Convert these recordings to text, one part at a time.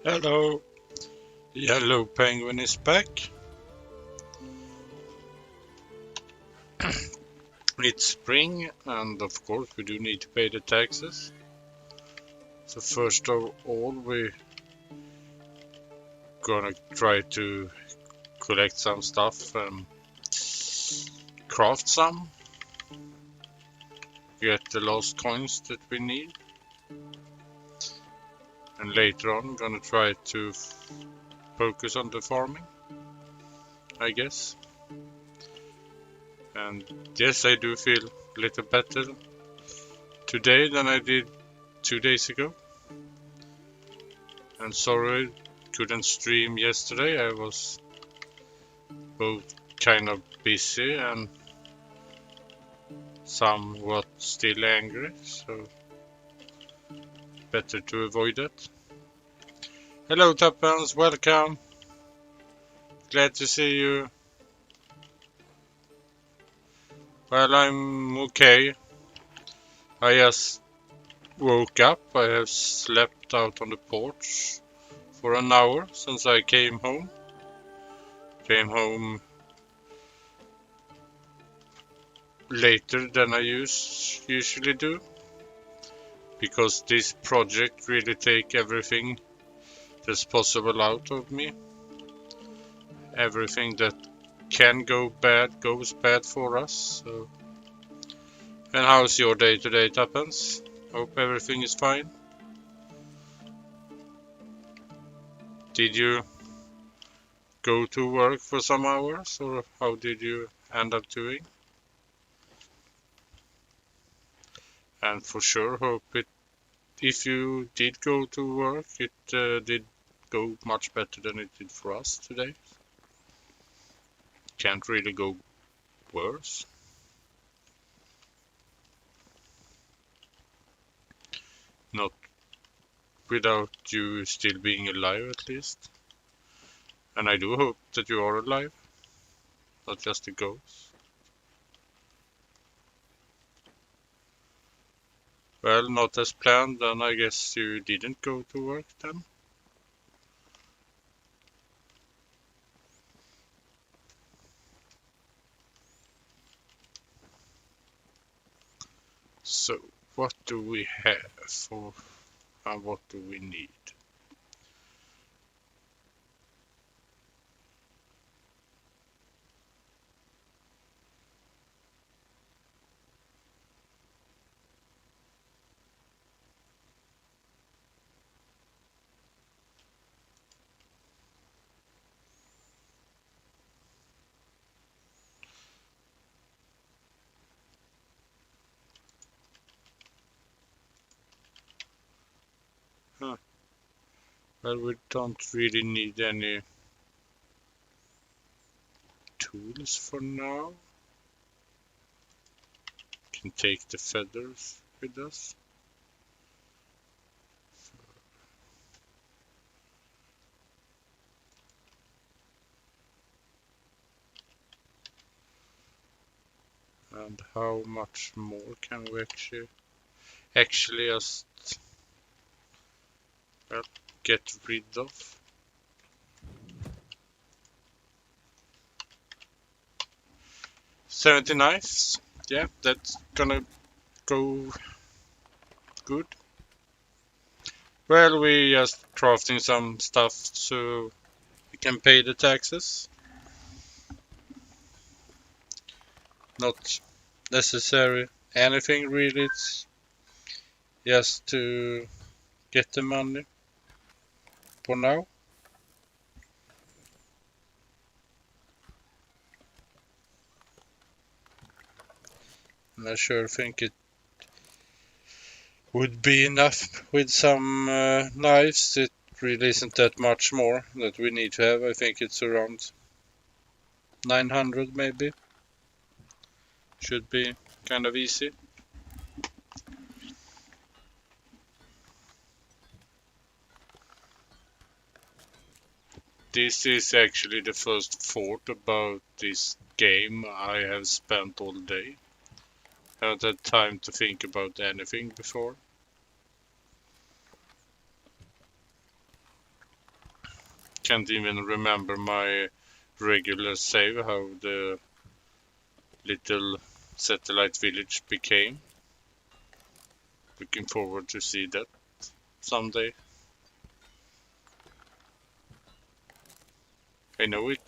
Hello, Yellow Penguin is back. It's spring, and of course, we do need to pay the taxes. So, first of all, we're gonna try to collect some stuff and craft some. Get the lost coins that we need. And later on, gonna try to focus on the farming, I guess. And yes, I do feel a little better today than I did 2 days ago. And sorry, couldn't stream yesterday. I was both kind of busy and somewhat still angry, so better to avoid it. Hello Tuppence, welcome. Glad to see you. Well, I'm okay. I just woke up. I have slept out on the porch for an hour since I came home. Came home later than I usually do, because this project really take everything that's possible out of me. Everything that can go bad goes bad for us. So. And how's your day today, Tuppence? Hope everything is fine. Did you go to work for some hours, or how did you end up doing? And for sure, hope it, if you did go to work, it did go much better than it did for us today. Can't really go worse. Not without you still being alive, at least. And I do hope that you are alive, not just a ghost. Well, not as planned, then I guess you didn't go to work then. So, what do we have for, and what do we need? Huh. Well, we don't really need any tools for now. Can take the feathers with us. And how much more can we actually just well, get rid of? $70 knives. Yeah, that's gonna go good. Well, we just crafting some stuff so we can pay the taxes. Not necessary anything really, it's just to get the money for now. And I sure think it would be enough with some knives. It really isn't that much more that we need to have. I think it's around 900 maybe. Should be kind of easy. This is actually the first thought about this game I have spent all day. I haven't had time to think about anything before. can't even remember my regular save, how the little satellite village became. Looking forward to see that someday. I know it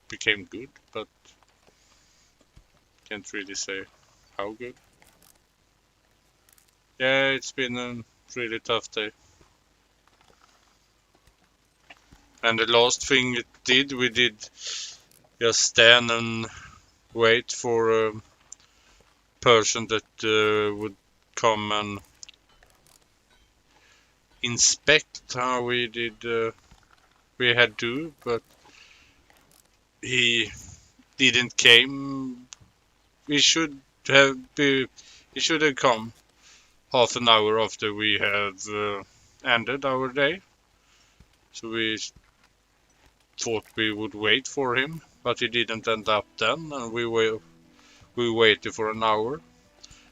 became good, but can't really say how good. Yeah, it's been a really tough day. And the last thing we did just stand and wait for a person that would come and inspect how we did. We had to, but he didn't came. We should have be. He should have come half an hour after we had ended our day. So we thought we would wait for him, but he didn't end up then, and we waited for an hour,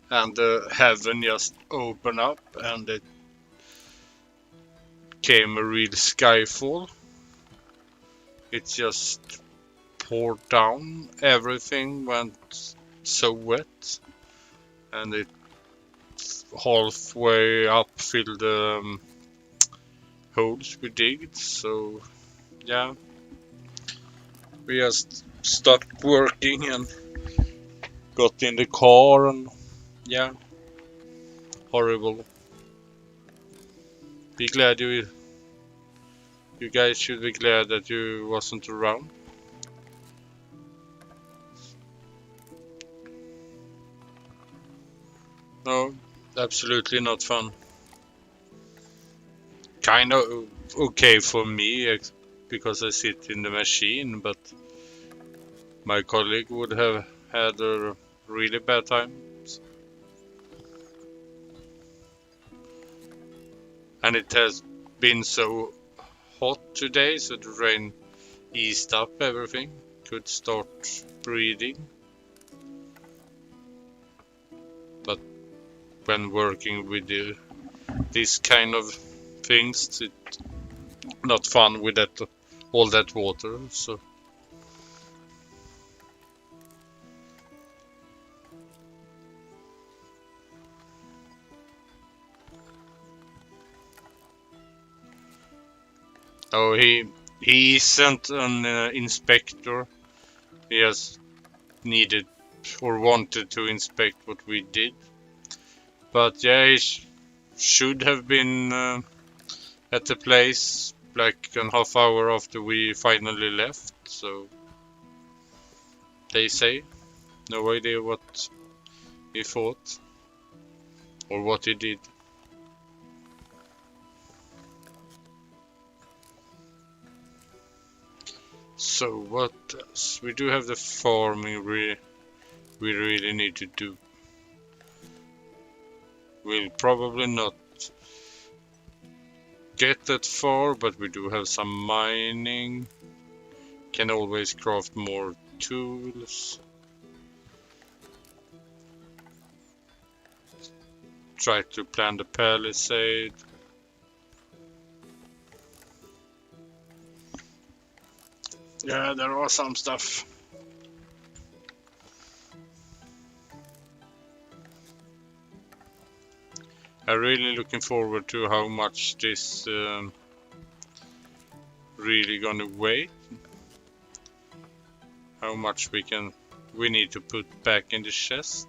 and heaven just opened up, and it came a real skyfall. It just poured down. Everything went so wet, and it halfway up filled the holes we digged. So yeah, we just stopped working and got in the car, and yeah, horrible. Be glad you guys should be glad that you wasn't around. No, absolutely not fun. Kind of okay for me because I sit in the machine, but my colleague would have had a really bad time. And it has been so hot today, so the rain eased up everything. Could start breathing. But when working with this kind of things, it's not fun with that all that water. So oh, he isn't an inspector. He has needed or wanted to inspect what we did. But yeah, he should have been at the place like a half hour after we finally left. So they say, no idea what he thought or what he did. So what else? We do have the farming we really need to do. We'll probably not get that far, but we do have some mining. Can always craft more tools. Try to plan the palisade. Yeah, there are some stuff. I'm really looking forward to how much this really gonna weigh. How much we need to put back in the chest.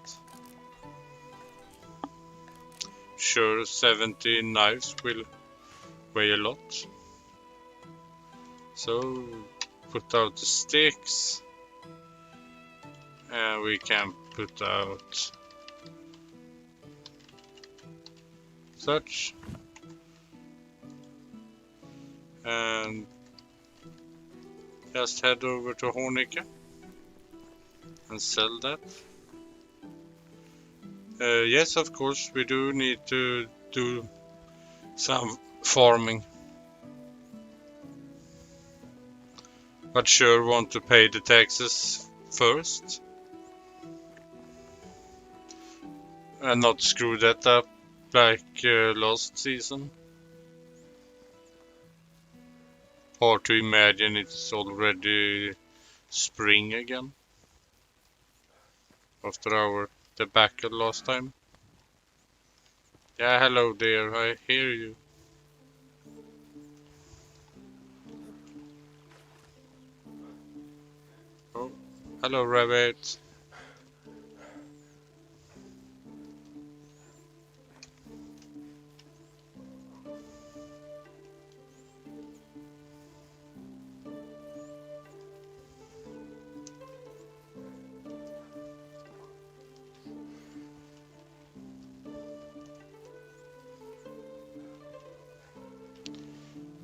Sure, 70 knives will weigh a lot. So put out the sticks, and we can put out such, and just head over to Hornica and sell that. Yes, of course, we do need to do some farming, but sure want to pay the taxes first and not screw that up like last season. Hard to imagine it's already spring again after our debacle last time. Yeah, hello there, I hear you. Oh, hello rabbit.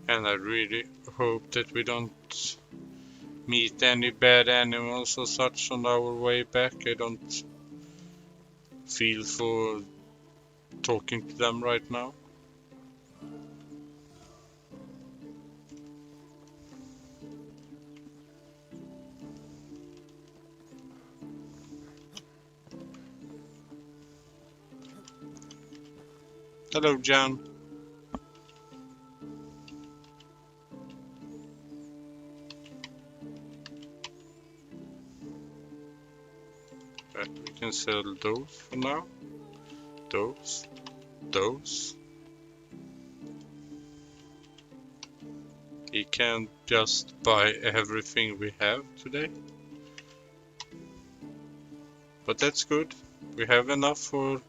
And I really hope that we don't meet any bad animals or such on our way back. I don't feel for talking to them right now. Hello, Jan. But we can sell those for now. Those. We can't just buy everything we have today. But that's good. We have enough for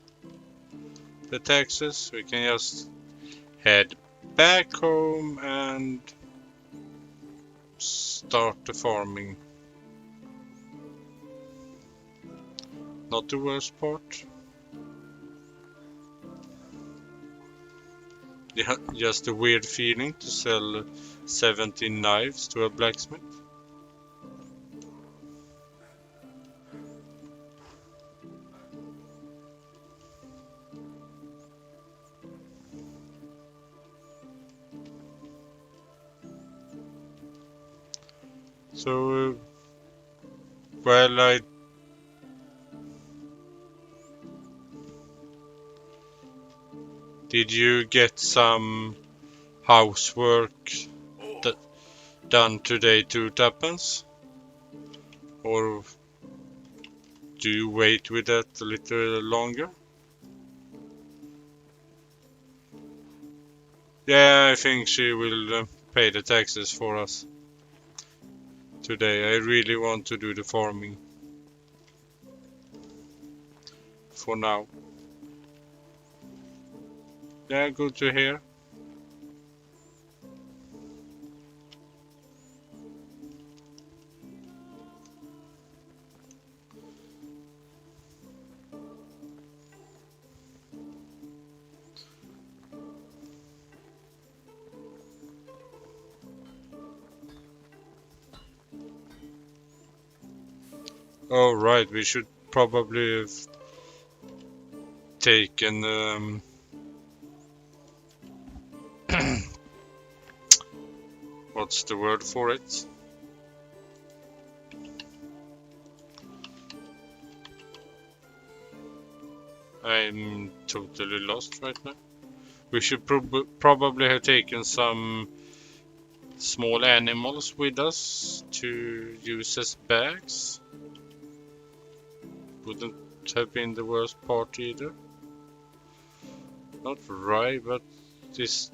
the taxes. We can just head back home and start the farming. Not the worst part. Yeah, just a weird feeling to sell 17 knives to a blacksmith. So, well, did you get some housework done today too, Tuppence? Or do you wait with that a little longer? Yeah, I think she will pay the taxes for us today. I really want to do the farming for now. Yeah, good to hear. Oh, right, we should probably have taken what's the word for it? I'm totally lost right now. We should probably have taken some small animals with us to use as bags. Wouldn't have been the worst part either. Not rye, but this.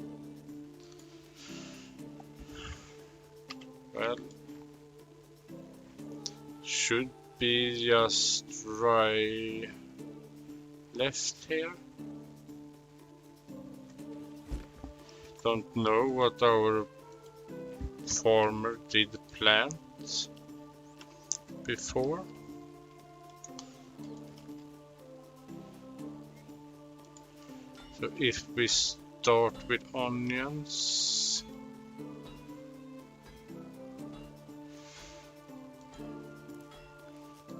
Well, should be just rye left here. Don't know what our farmer did plant before. So if we start with onions,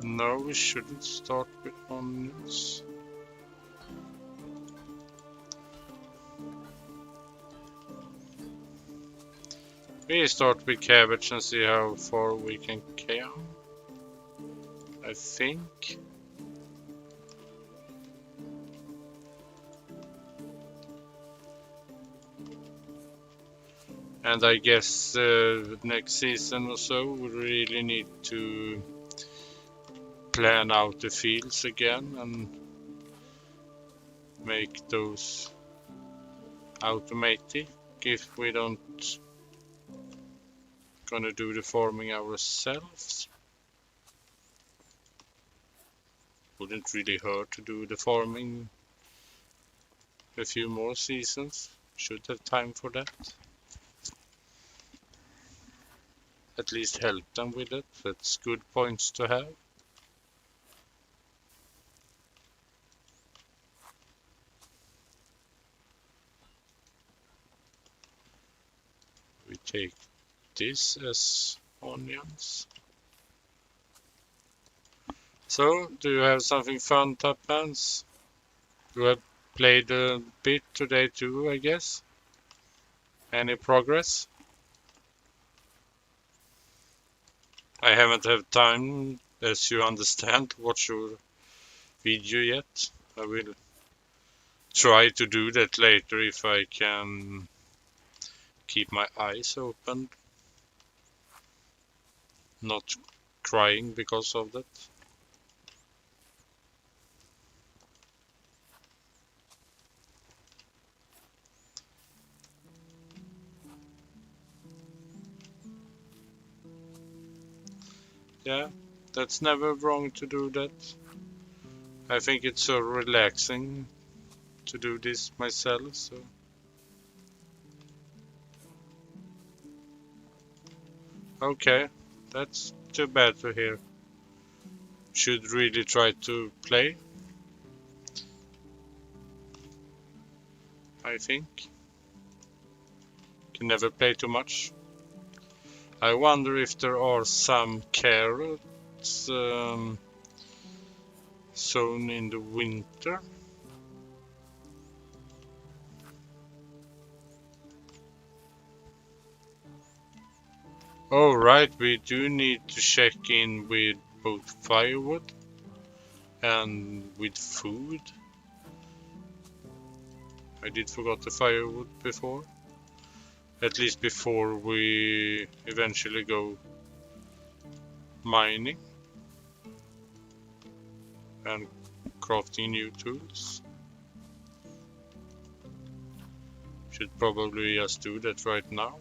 no, we shouldn't start with onions. We start with cabbage and see how far we can come, I think. And I guess next season or so we really need to plan out the fields again and make those automatic if we don't gonna do the farming ourselves. Wouldn't really hurt to do the farming a few more seasons. Should have time for that. At least help them with it. That's good points to have. We take this as onions. So, do you have something fun, Top Pants? You have played a bit today too, I guess. Any progress? I haven't had time, as you understand, to watch your video yet. I will try to do that later if I can keep my eyes open, not crying because of that. Yeah, that's never wrong to do that. I think it's so relaxing to do this myself, so. Okay, that's too bad to hear. Should really try to play, I think. Can never play too much. I wonder if there are some carrots sown in the winter. Oh right, we do need to check in with both firewood and with food. I did forget the firewood before. At least before we eventually go mining and crafting new tools. Should probably just do that right now.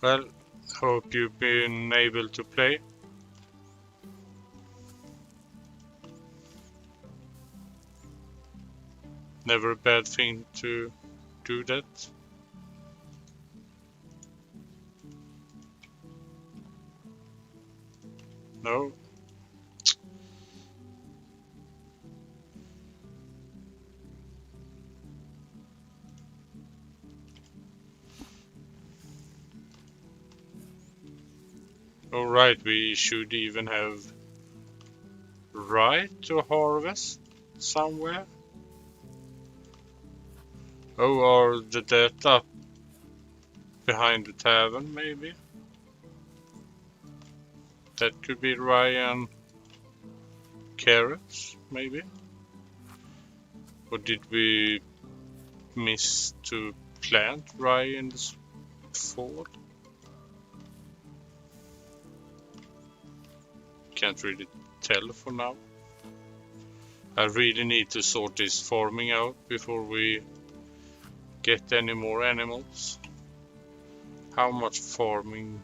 Well, hope you've been able to play. Never a bad thing to do that. No. Alright, we should even have right to harvest somewhere. Oh, or the debt up behind the tavern, maybe? That could be rye and carrots, maybe? Or did we miss to plant rye in this fall? Can't really tell for now. I really need to sort this farming out before we get any more animals. How much farming?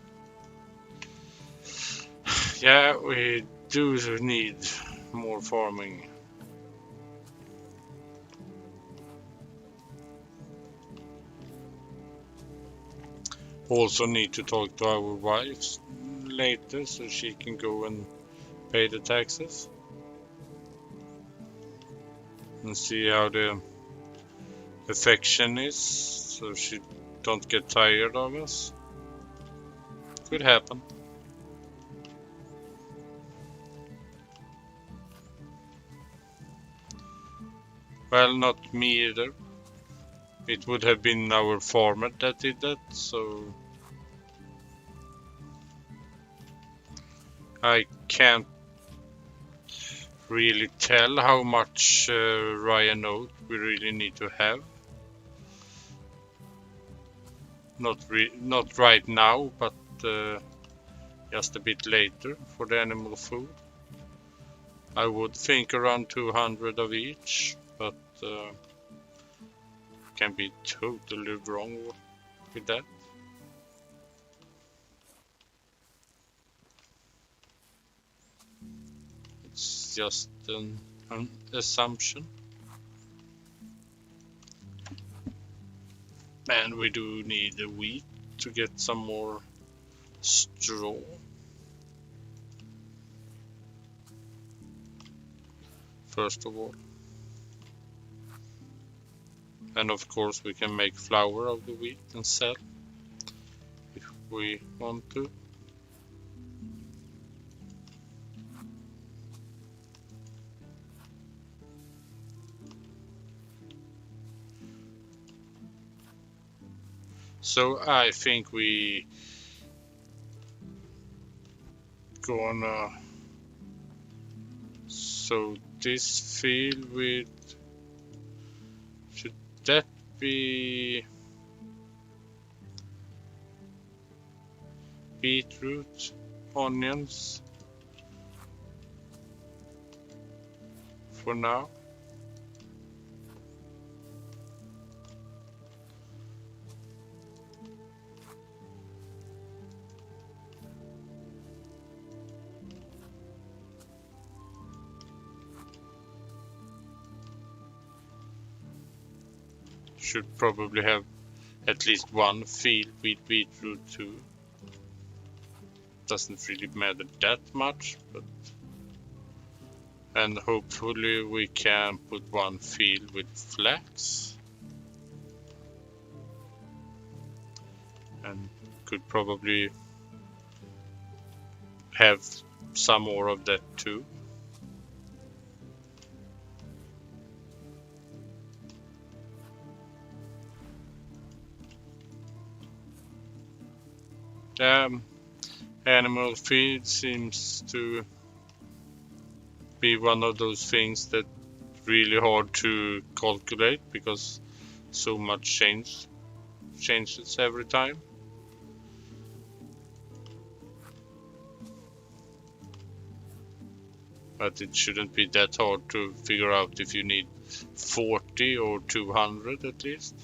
Yeah, we do need more farming. Also need to talk to our wives later so she can go and pay the taxes. And see how the affection is, so she don't get tired of us. Could happen. Well, not me either. It would have been our farmer that did that, so I can't really tell how much rye and oat we really need to have. Not right now, but just a bit later for the animal food. I would think around 200 of each, but can be totally wrong with that. It's just an assumption. And we do need the wheat to get some more straw. First of all. And of course we can make flour of the wheat and sell if we want to. So I think we gonna sow this field with, should that be beetroot, onions for now? Should probably have at least one field with beetroot too. Doesn't really matter that much, but and hopefully we can put one field with flax. And could probably have some more of that too. Animal feed seems to be one of those things that really hard to calculate because so much changes every time. But it shouldn't be that hard to figure out if you need 40 or 200 at least.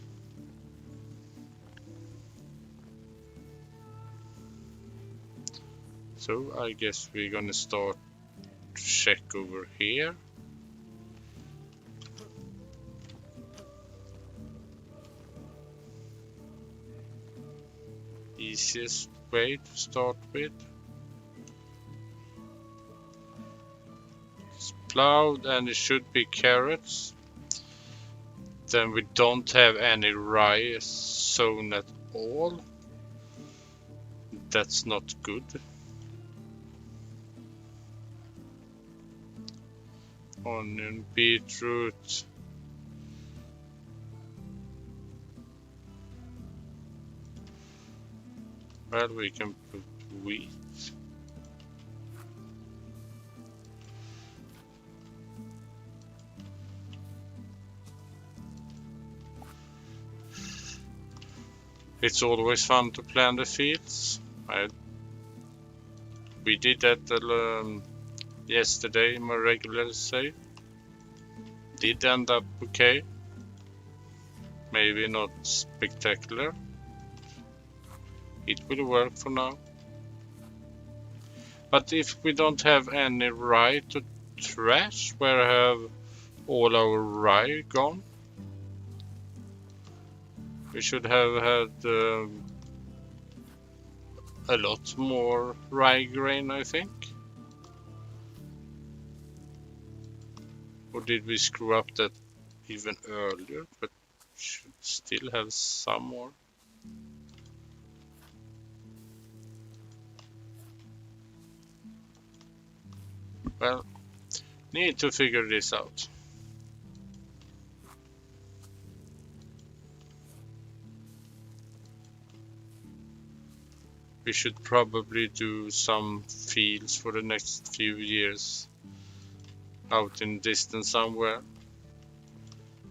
So I guess we're gonna start to check over here. Easiest way to start with. It's plowed and it should be carrots. Then we don't have any rye sown at all. That's not good. Onion, beetroot. Well, we can put wheat. It's always fun to plan the fields. We did that yesterday in my regular save. Did end up okay. Maybe not spectacular. It will work for now. But if we don't have any rye to trash, where have all our rye gone? We should have had a lot more rye grain, I think. Or did we screw up that even earlier? But should still have some more. Well, need to figure this out. We should probably do some fields for the next few years out in distance somewhere,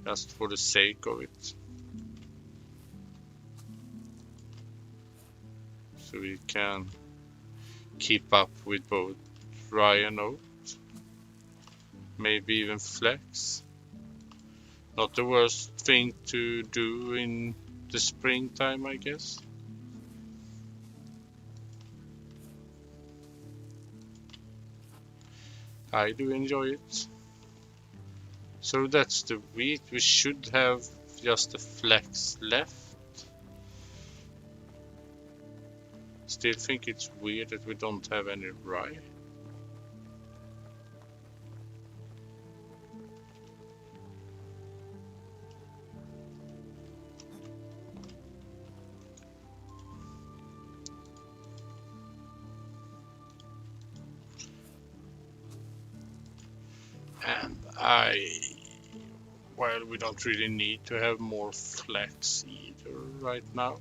just for the sake of it. So we can keep up with both rye and oat, maybe even flax. Not the worst thing to do in the springtime, I guess. I do enjoy it. So that's the wheat. We should have just the flax left. Still think it's weird that we don't have any rye. And well, we don't really need to have more flax either right now,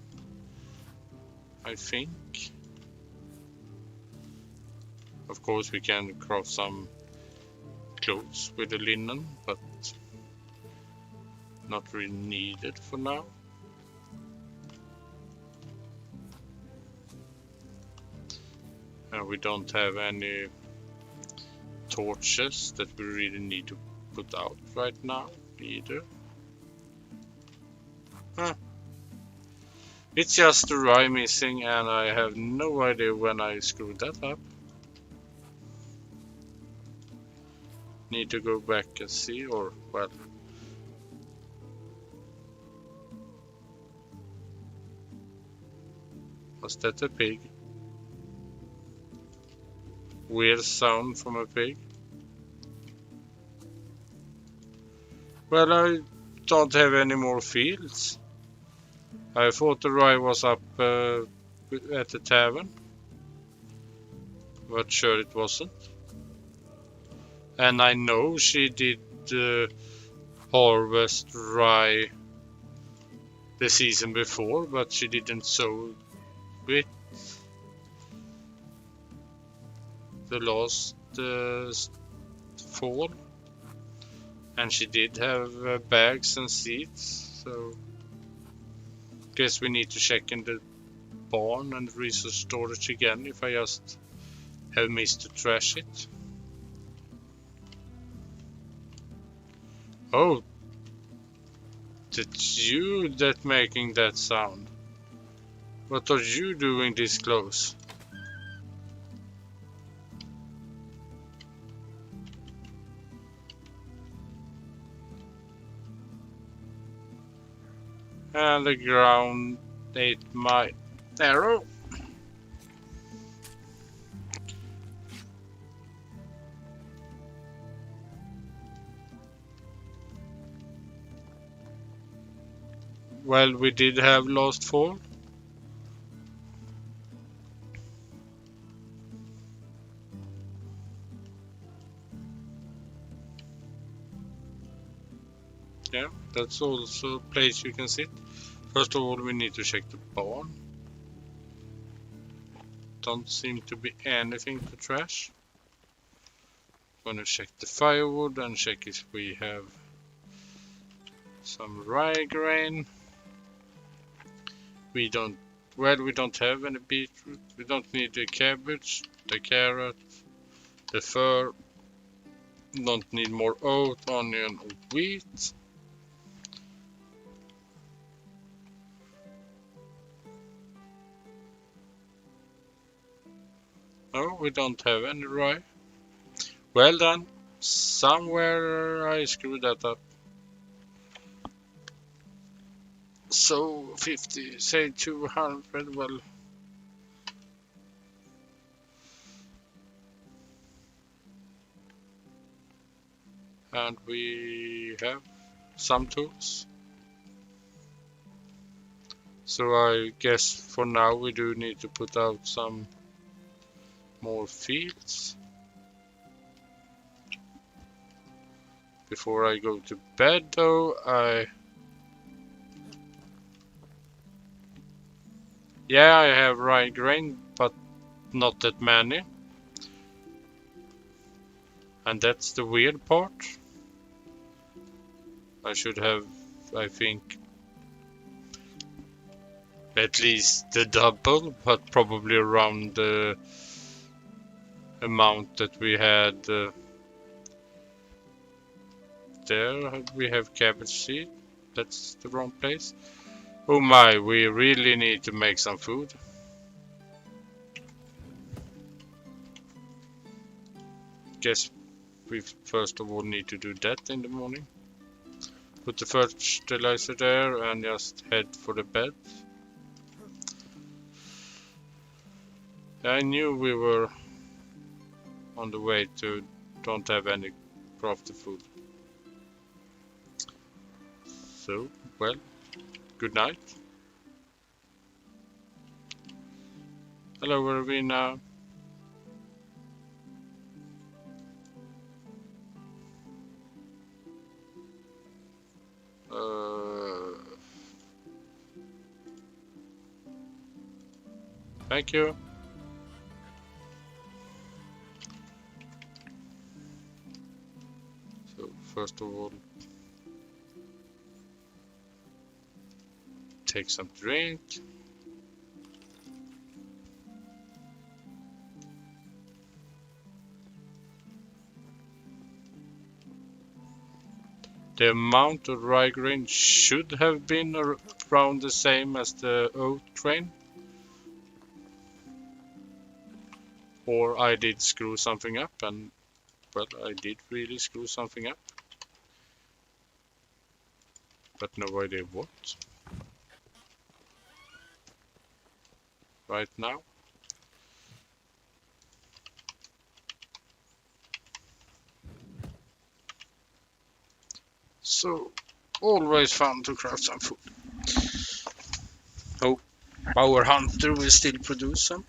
I think. Of course we can craft some clothes with the linen, but not really needed for now. And we don't have any torches that we really need to put out right now either. It's just the rye missing, and I have no idea when I screwed that up. Need to go back and see, or well, was that a pig? Weird sound from a pig. Well, I don't have any more fields. I thought the rye was up at the tavern, but sure it wasn't. And I know she did harvest rye the season before, but she didn't sow it the last fall. And she did have bags and seeds, so guess we need to check in the barn and resource storage again if I just have missed to trash it. Oh, that's you that making that sound. What are you doing this close? And the ground ate my arrow. Well, we did have last fall. Yeah, that's also a place you can sit. First of all, we need to check the barn. Don't seem to be anything to trash. Gonna check the firewood and check if we have some rye grain. We don't have any beetroot. We don't need the cabbage, the carrot, the fir. Don't need more oat, onion, or wheat. No, we don't have any rye. Well done. Somewhere I screwed that up. So 50, say 200, well. And we have some tools. So I guess for now we do need to put out some more fields before I go to bed, though. Yeah, I have rye grain, but not that many. And that's the weird part. I should have, I think, at least the double, but probably around the amount that we had there. We have cabbage seed. That's the wrong place. Oh my, we really need to make some food. Guess we first of all need to do that in the morning. Put the fertilizer there and just head for the bed. I knew we were on the way to don't have any crafted food. So, well, good night. Hello, where are we now? Thank you. So, first of all, take some drink. The amount of rye grain should have been around the same as the oat grain. Or I did screw something up, and well, I did really screw something up. But no idea what. Right now. So, always fun to craft some food. Hope our hunter will still produce some.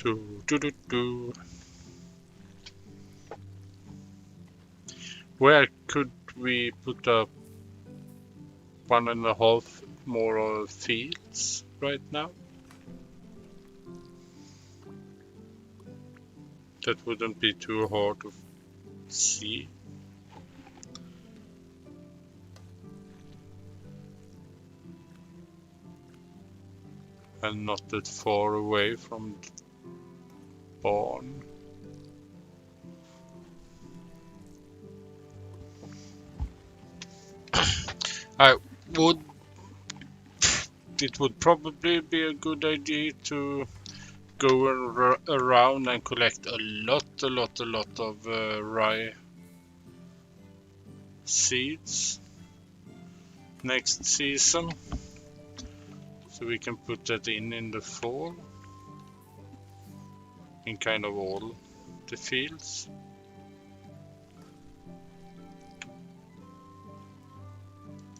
So, where could we put up 1.5 more fields right now? That wouldn't be too hard to see. And not that far away from the barn. I would. It would probably be a good idea to go around and collect a lot of rye seeds next season, so we can put that in the fall in kind of all the fields.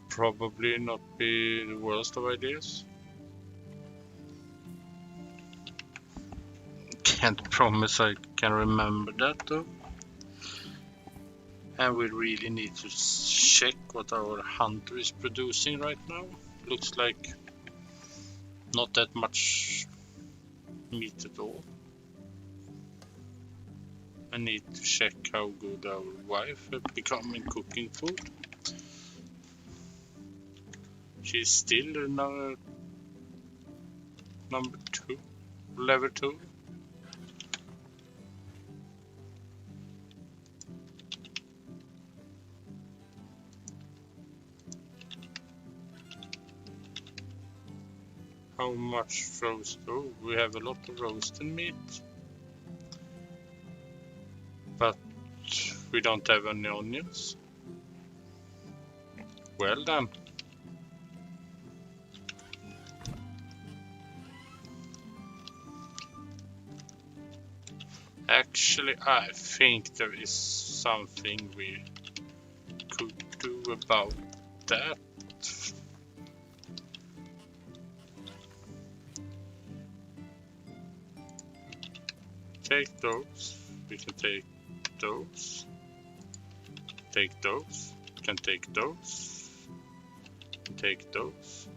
Probably not be the worst of ideas. Can't promise I can remember that though. And we really need to check what our hunter is producing right now. Looks like not that much meat at all. I need to check how good our wife has become in cooking food. She's still number 2, level 2. How much roast? Oh, we have a lot of roasted meat. But we don't have any onions. Well then. Actually, I think there is something we could do about that. Take those. We can take those. Take those. Can take those. Take those.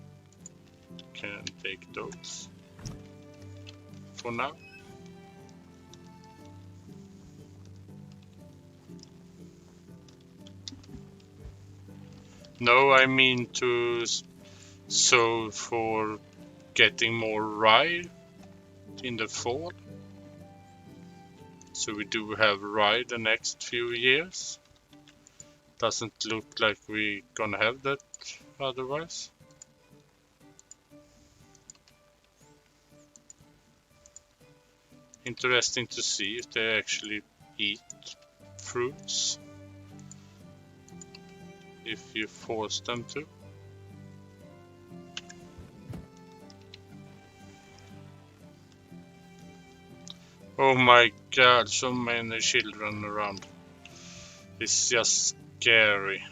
Can take those. For now. No, I mean to sow for getting more rye in the fall. So we do have rye the next few years. Doesn't look like we're gonna have that otherwise. Interesting to see if they actually eat fruits. If you force them to. Oh my god, so many children around. It's just scary.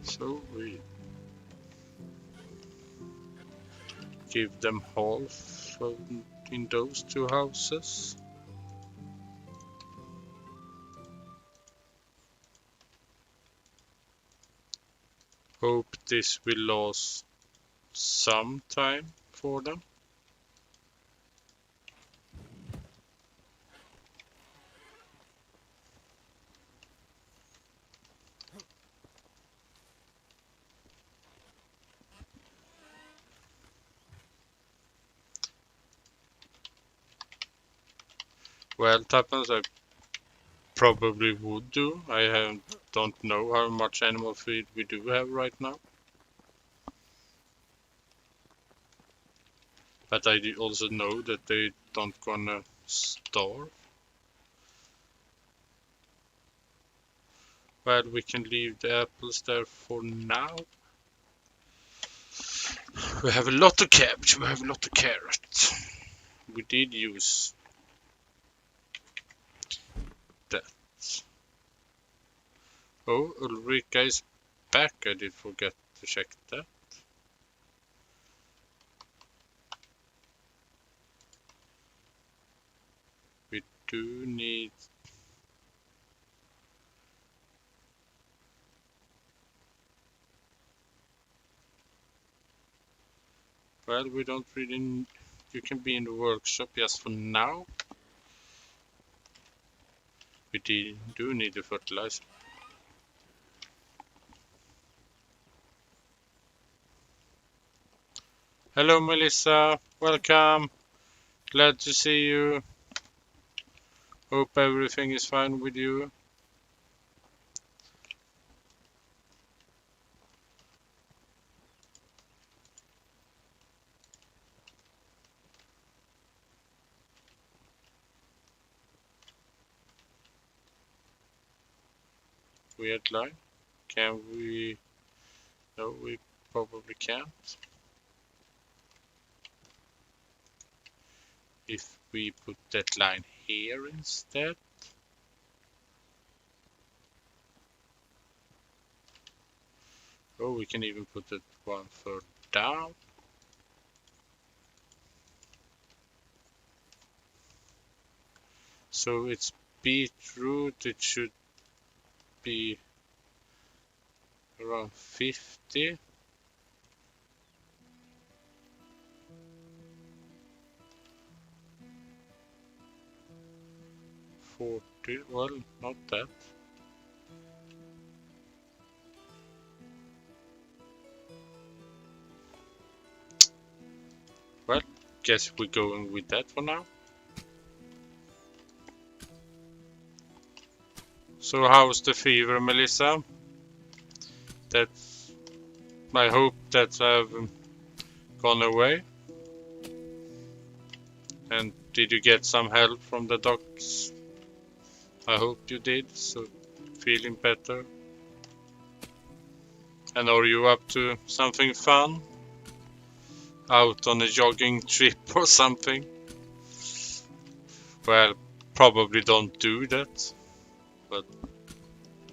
So we give them half in those two houses. Hope this will last some time for them. Well, Tuppence, I probably would do. Don't know how much animal feed we do have right now. But I also know that they don't gonna starve. Well, we can leave the apples there for now. We have a lot of cabbage, we have a lot of carrots. We did use that. Oh, Ulrika is back. I did forget to check that. We do need... Well, we don't really... You can be in the workshop just for now. We do need the fertilizer. Hello Melissa, welcome. Glad to see you. Hope everything is fine with you. Weird line. Can we... No, we probably can't. If we put that line here instead. Oh, we can even put it one further down. So it's beetroot, it should be around 50. 40, well, not that. guess we're going with that for now. So how's the fever, Melissa? That's, I hope that have gone away. And did you get some help from the docs? I hope you did, so feeling better. And are you up to something fun? Out on a jogging trip or something? Well, probably don't do that, but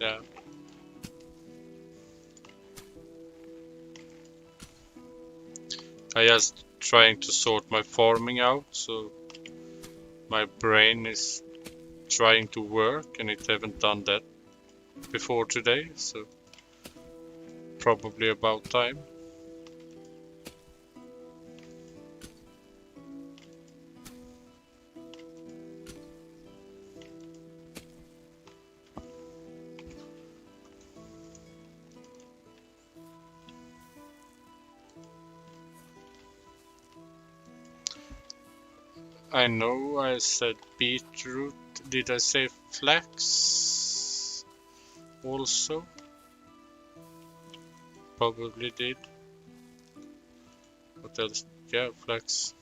yeah. I just trying to sort my farming out, so my brain is trying to work and it haven't done that before today, so probably about time. I know I said beetroot. Did I say flax also? Probably did. What else? Yeah, flax.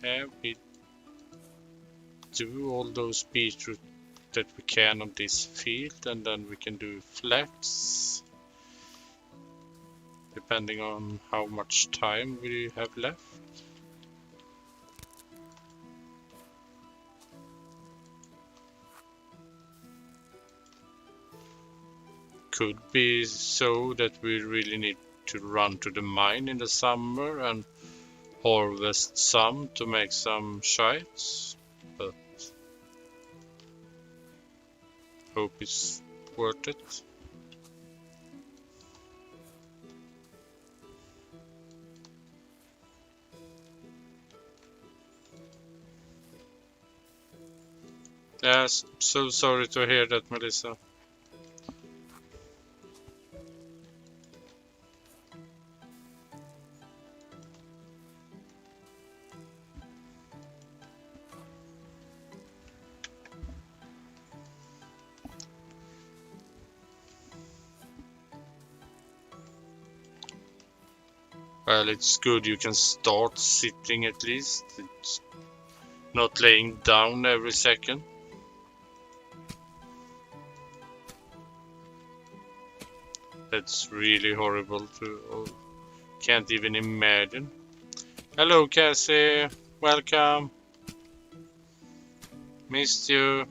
Yeah, we do all those beetroot that we can on this field, and then we can do flax. Depending on how much time we have left. Could be so that we really need to run to the mine in the summer and harvest some to make some shites, but hope it's worth it. Yes, so sorry to hear that, Melissa. Well, it's good you can start sitting at least. It's not laying down every second. That's really horrible to... Oh, can't even imagine. Hello, Cassie. Welcome. Missed you.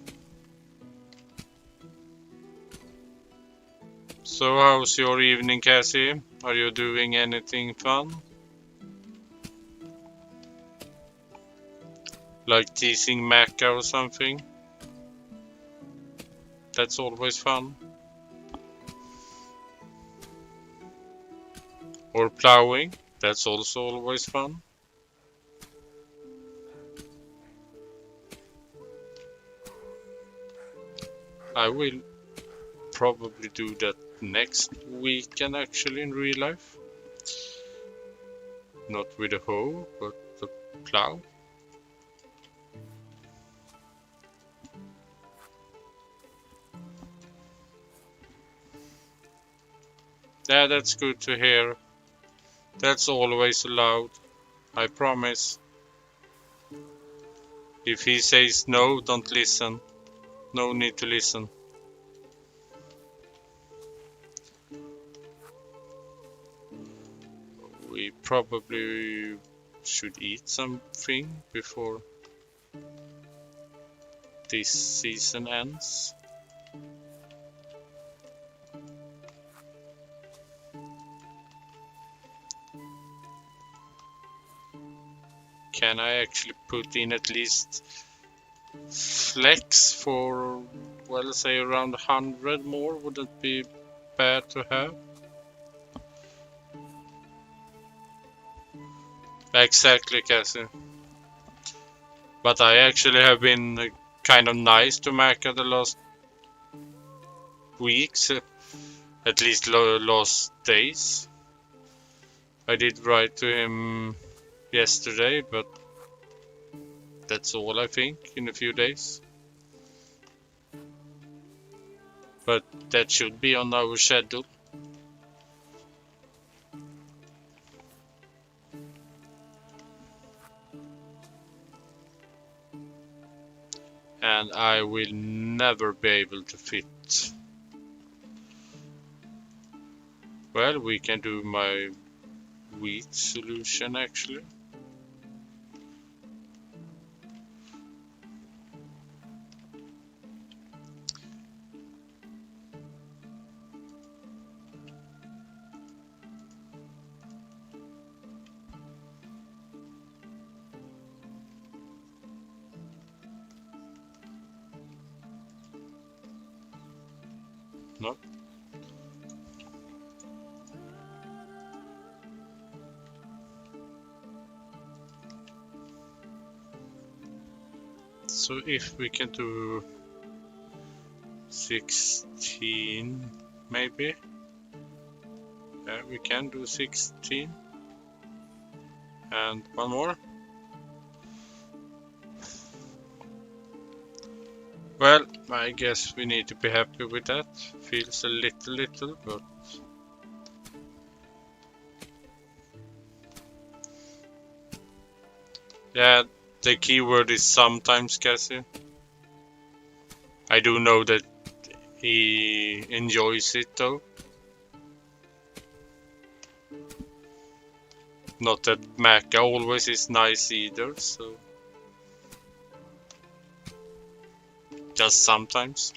So how's your evening, Cassie? Are you doing anything fun? Like teasing Macca or something? That's always fun. Or plowing? That's also always fun. I will probably do that next weekend actually in real life. Not with a hoe, but the plow. Yeah, that's good to hear. That's always allowed. I promise. If he says no, don't listen. No need to listen. We probably should eat something before this season ends. Can I actually put in at least flex for, well, say around 100 more? Wouldn't be bad to have. Exactly, Cassie. But I actually have been kind of nice to Macca the last weeks, at least last days. I did write to him yesterday, but that's all I think, in a few days. But that should be on our schedule. And I will never be able to fit. Well, we can do my wheat solution actually. No. So if we can do 16 maybe. Yeah, we can do 16. And one more. Well, I guess we need to be happy with that. Feels a little, but yeah, the keyword is sometimes, Cassie. I do know that he enjoys it though. Not that Maca always is nice either, so just sometimes.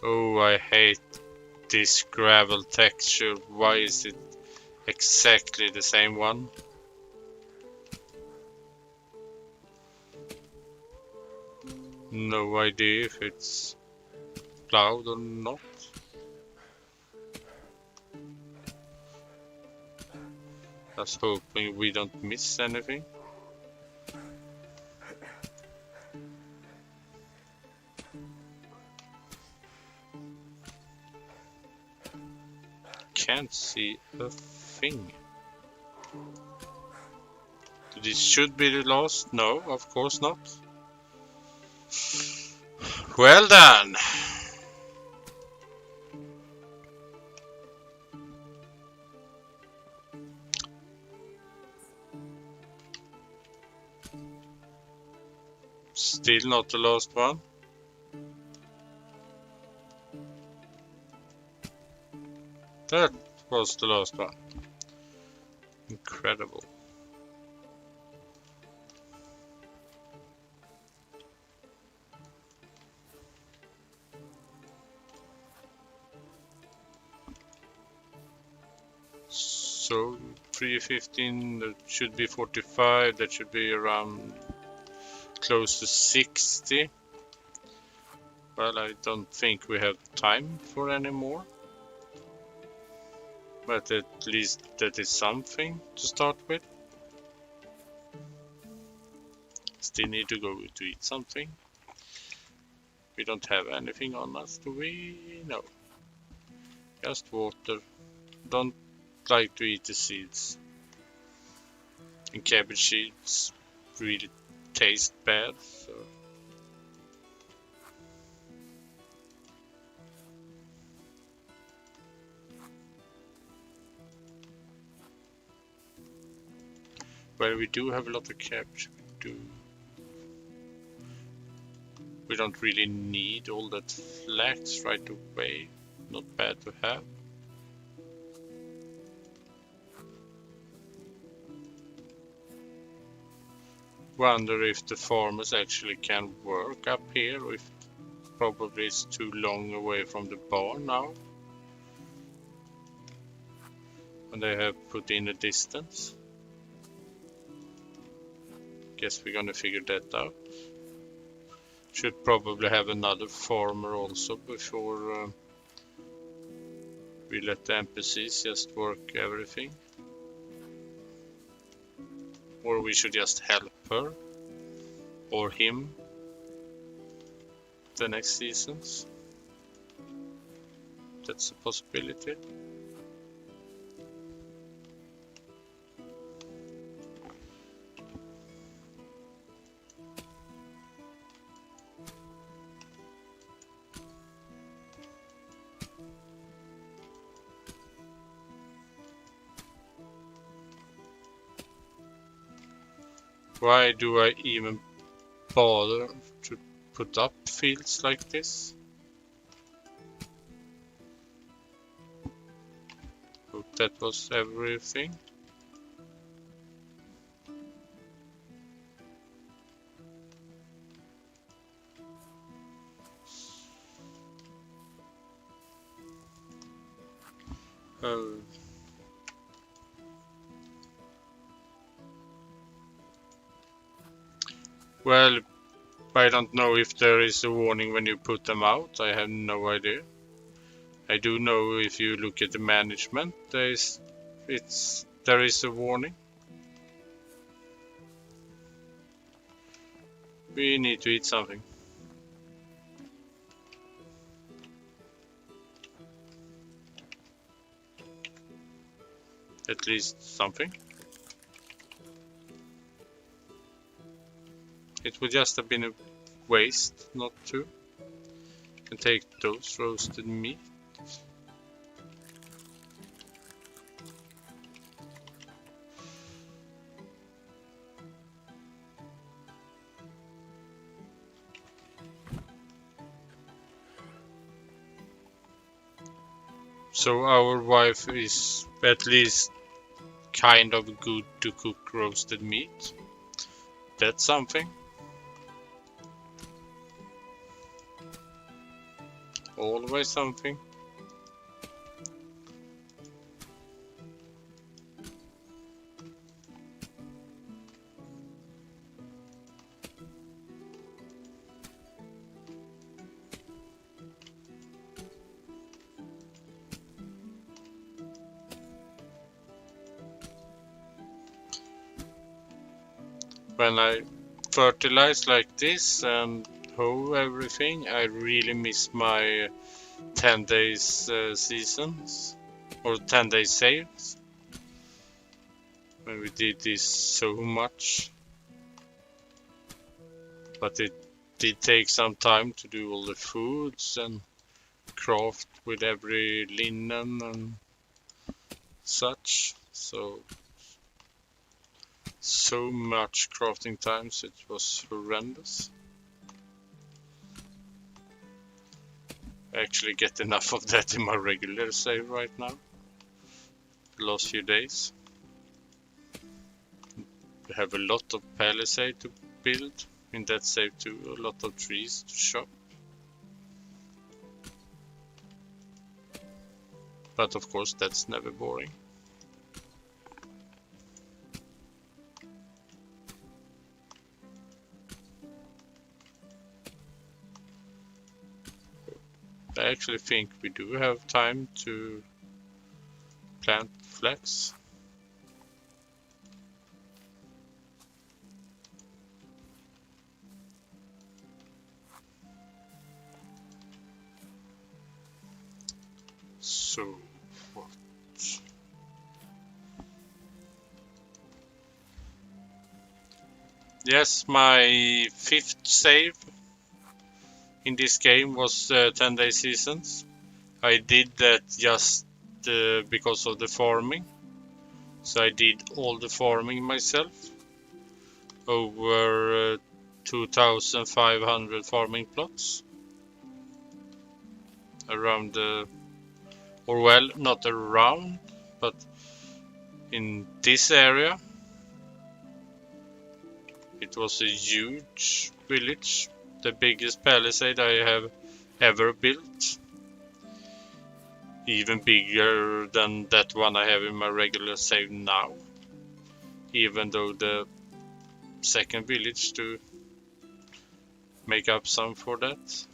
Oh, I hate this gravel texture. Why is it exactly the same one? No idea if it's plowed or not. Just hoping we don't miss anything. Can't see a thing. This should be the last. No, of course not. Well done. Still not the last one. That was the last one. Incredible. So 315, that should be 45, that should be around close to 60. Well, I don't think we have time for any more. But at least that is something to start with. Still need to go to eat something. We don't have anything on us, do we? No. Just water. Don't like to eat the seeds. And cabbage seeds really taste bad, so. Well, we do have a lot of cabbage. We don't really need all that flax right away. Not bad to have. Wonder if the farmers actually can work up here, or if probably it's too long away from the barn now. And they have put in a distance. Guess we're gonna figure that out. Should probably have another farmer also before we let the NPCs just work everything. Or we should just help her or him the next seasons. That's a possibility. Why do I even bother to put up fields like this? Hope that was everything. Well, I don't know if there is a warning when you put them out. I have no idea. I do know if you look at the management, there is a warning. We need to eat something. At least something. It would just have been a waste not to. And take those roasted meat. So our wife is at least kind of good to cook roasted meat. That's something. Always something. When I fertilize like this and hoe everything, I really miss my 10 days seasons or 10 days saves. When we did this so much. But it did take some time to do all the foods and craft with every linen and such. So much crafting times, it was horrendous. I actually get enough of that in my regular save right now. The last few days. We have a lot of palisade to build in that save too, a lot of trees to chop. But of course that's never boring. I actually think we do have time to plant flax. So what? Yes, my 5th save in this game was 10 day seasons. I did that just because of the farming. So I did all the farming myself. Over 2,500 farming plots. Around or well, not around, but in this area. It was a huge village, the biggest palisade I have ever built. Even bigger than that one I have in my regular save now. Even though the second village to make up some for that.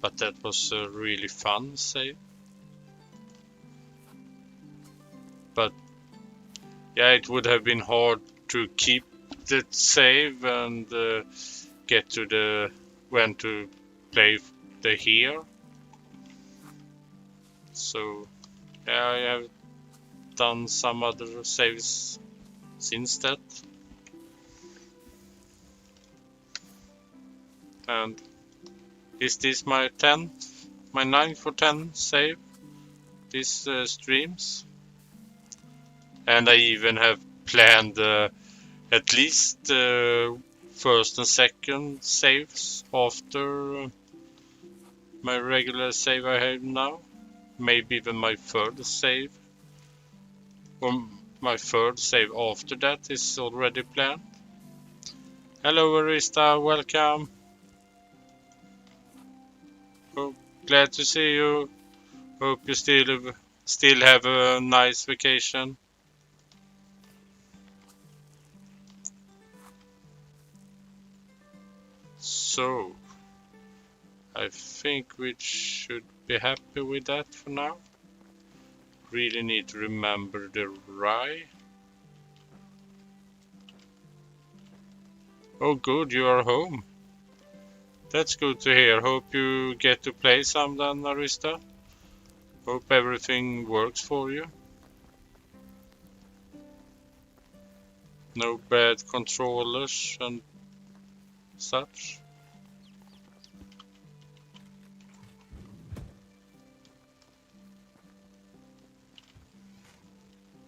But that was a really fun save. But yeah, it would have been hard to keep that save and get to the when to play the here. So yeah, I have done some other saves since that. And is this my 9 for 10 save? These streams? And I even have planned at least first and second saves after my regular save I have now. Maybe even my third save. Or my third save after that is already planned. Hello Arista, welcome. Oh, glad to see you. Hope you still have a nice vacation. So, I think we should be happy with that for now. Really need to remember the rye. Oh good, you are home. That's good to hear. Hope you get to play some then, Arista. Hope everything works for you. No bad controllers and such.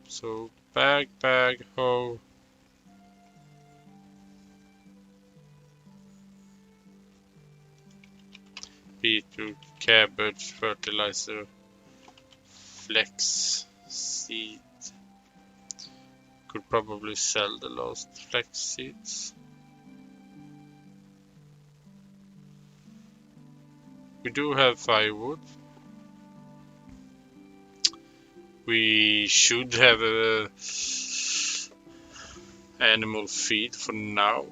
So bag, hoe. Beetroot, cabbage, fertilizer, flex seed. Could probably sell the last flex seeds. We do have firewood. We should have a animal feed for now.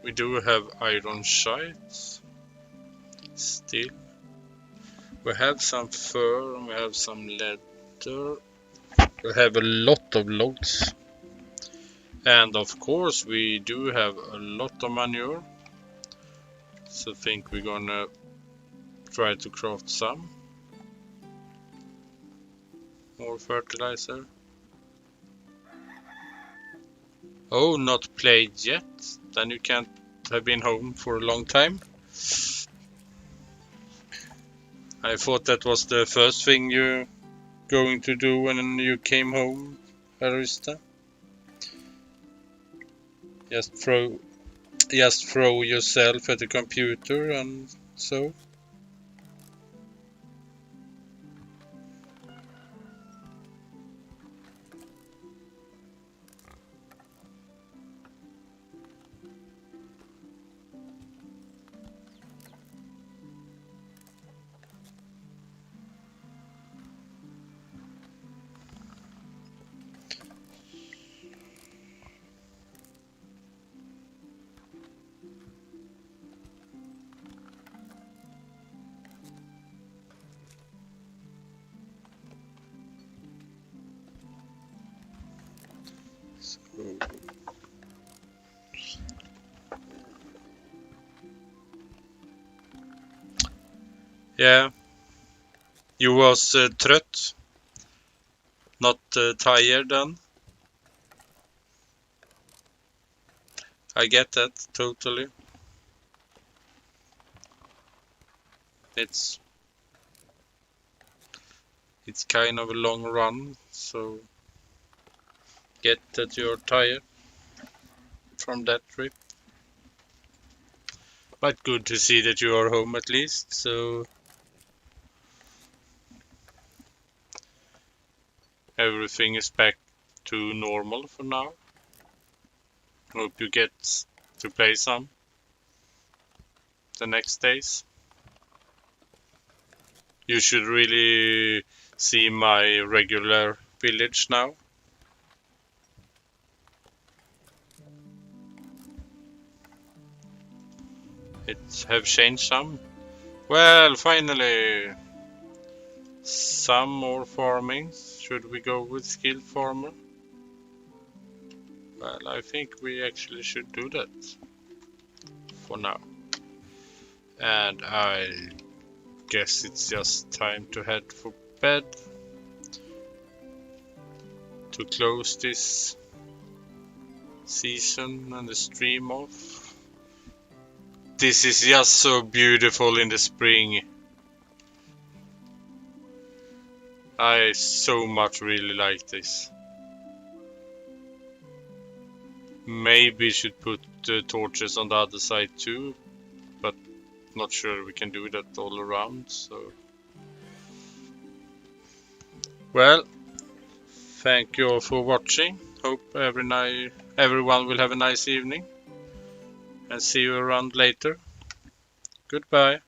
We do have iron sheets still. We have some fur and we have some leather. We have a lot of logs. And of course we do have a lot of manure. So I think we're gonna try to craft some more fertilizer. Oh, not played yet? Then you can't have been home for a long time. I thought that was the first thing you're going to do when you came home, Arista. Just throw yourself at the computer and so. Yeah, you was trött, not tired then. I get that totally. It's kind of a long run, so get that you're tired from that trip. But good to see that you are home at least, so everything is back to normal for now. Hope you get to play some the next days. You should really see my regular village now. It have changed some. Well, finally, some more farming. Should we go with skilled farmer? Well, I think we actually should do that for now. And I guess it's just time to head for bed to close this season and the stream off. This is just so beautiful in the spring. I so much really like this. Maybe should put torches on the other side too, but not sure we can do that all around, so. Well, thank you all for watching. Hope everyone will have a nice evening and see you around later. Goodbye.